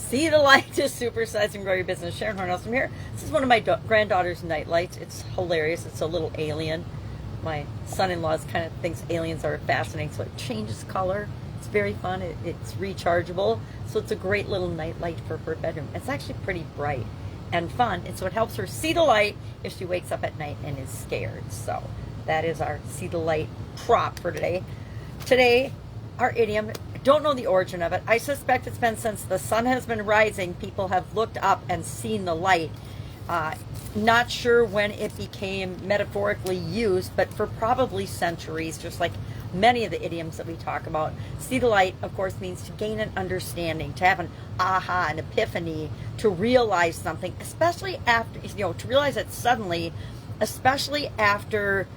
See the light to supersize and grow your business. Sharon Horne-Ellstrom here. This is one of my granddaughter's night lights. It's hilarious. It's a little alien. My son-in-law kind of thinks aliens are fascinating, so it changes color. It's very fun. It's rechargeable, so it's a great little night light for her bedroom. It's actually pretty bright and fun, and so it helps her see the light if she wakes up at night and is scared. So that is our see the light prop for today. Today, our idiom, I don't know the origin of it. I suspect it's been since the sun has been rising, people have looked up and seen the light. Not sure when it became metaphorically used, but for probably centuries, just like many of the idioms that we talk about. See the light, of course, means to gain an understanding, to have an aha, an epiphany, to realize something, especially after, to realize it suddenly, especially after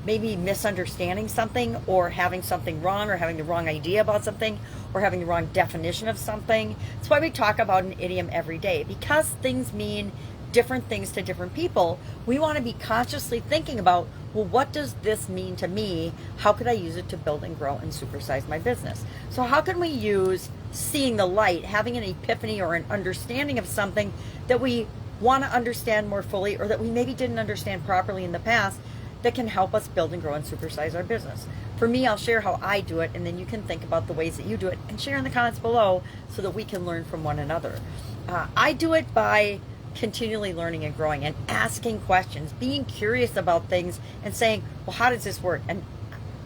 maybe misunderstanding something or having something wrong or having the wrong idea about something or having the wrong definition of something. That's why we talk about an idiom every day, because things mean different things to different people. We want to be consciously thinking about, well, what does this mean to me? How could I use it to build and grow and supersize my business? So how can we use seeing the light, having an epiphany or an understanding of something that we want to understand more fully, or that we maybe didn't understand properly in the past, that can help us build and grow and supersize our business? For me, I'll share how I do it, and then you can think about the ways that you do it and share in the comments below so that we can learn from one another. I do it by continually learning and growing and asking questions, being curious about things and saying, well, how does this work? And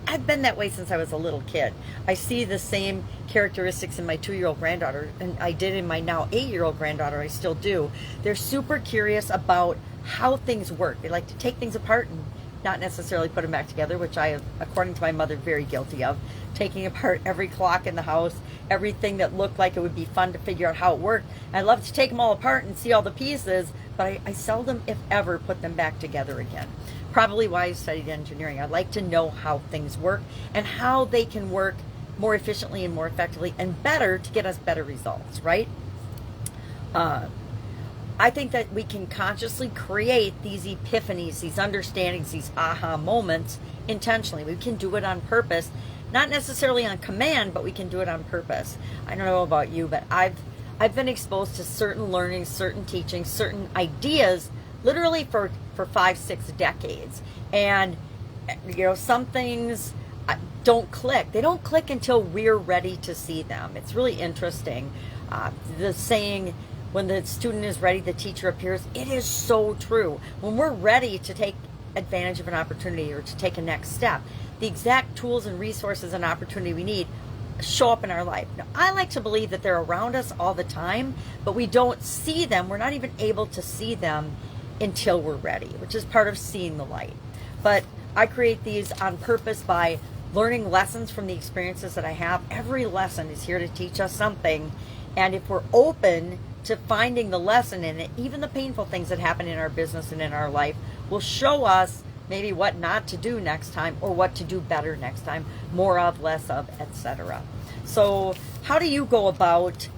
I've been that way since I was a little kid. I see the same characteristics in my 2-year-old granddaughter, and I did in my now 8-year-old granddaughter. I still do. They're super curious about how things work. They like to take things apart and not necessarily put them back together, which I am, according to my mother, very guilty of. Taking apart every clock in the house, everything that looked like it would be fun to figure out how it worked. I love to take them all apart and see all the pieces, but I seldom, if ever, put them back together again. Probably why I studied engineering. I like to know how things work and how they can work more efficiently and more effectively and better to get us better results, right? I think that we can consciously create these epiphanies, these understandings, these aha moments intentionally. We can do it on purpose, not necessarily on command, but we can do it on purpose. I don't know about you, but I've been exposed to certain learnings, certain teachings, certain ideas, literally for 5-6 decades. And some things don't click. They don't click until we're ready to see them. It's really interesting. The saying, when the student is ready, the teacher appears. It is so true. When we're ready to take advantage of an opportunity or to take a next step, the exact tools and resources and opportunity we need show up in our life. Now, I like to believe that they're around us all the time, but we don't see them. We're not even able to see them until we're ready, which is part of seeing the light. But I create these on purpose by learning lessons from the experiences that I have. Every lesson is here to teach us something, and if we're open to finding the lesson in it, even the painful things that happen in our business and in our life will show us maybe what not to do next time or what to do better next time, more of, less of, etc. So how do you go about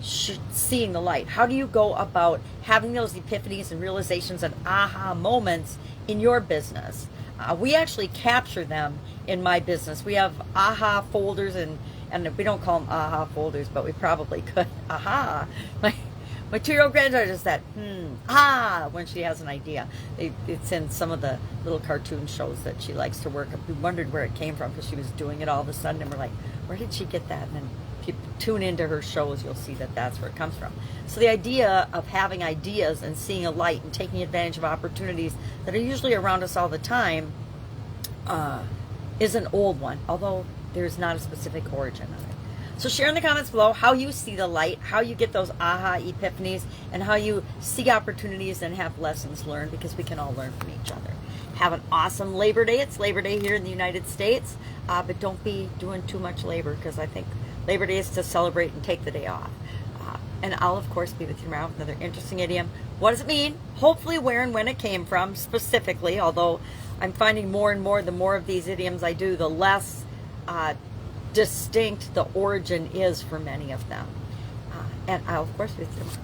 seeing the light? How do you go about having those epiphanies and realizations and aha moments in your business? We actually capture them in my business. We have aha folders, and we don't call them aha folders, but we probably could. Aha. My 2-year-old granddaughter does that, when she has an idea. It's in some of the little cartoon shows that she likes to work. We wondered where it came from because she was doing it all of a sudden, and we're like, where did she get that? And then if you tune into her shows, you'll see that that's where it comes from. So the idea of having ideas and seeing a light and taking advantage of opportunities that are usually around us all the time is an old one, although there's not a specific origin of it. So share in the comments below how you see the light, how you get those aha epiphanies, and how you see opportunities and have lessons learned, because we can all learn from each other. Have an awesome Labor Day. It's Labor Day here in the United States, but don't be doing too much labor, because I think Labor Day is to celebrate and take the day off. And I'll, of course, be with you tomorrow with another interesting idiom. What does it mean? Hopefully where and when it came from specifically, although I'm finding more and more, the more of these idioms I do, the less distinct the origin is for many of them. And I'll, of course, be with you tomorrow.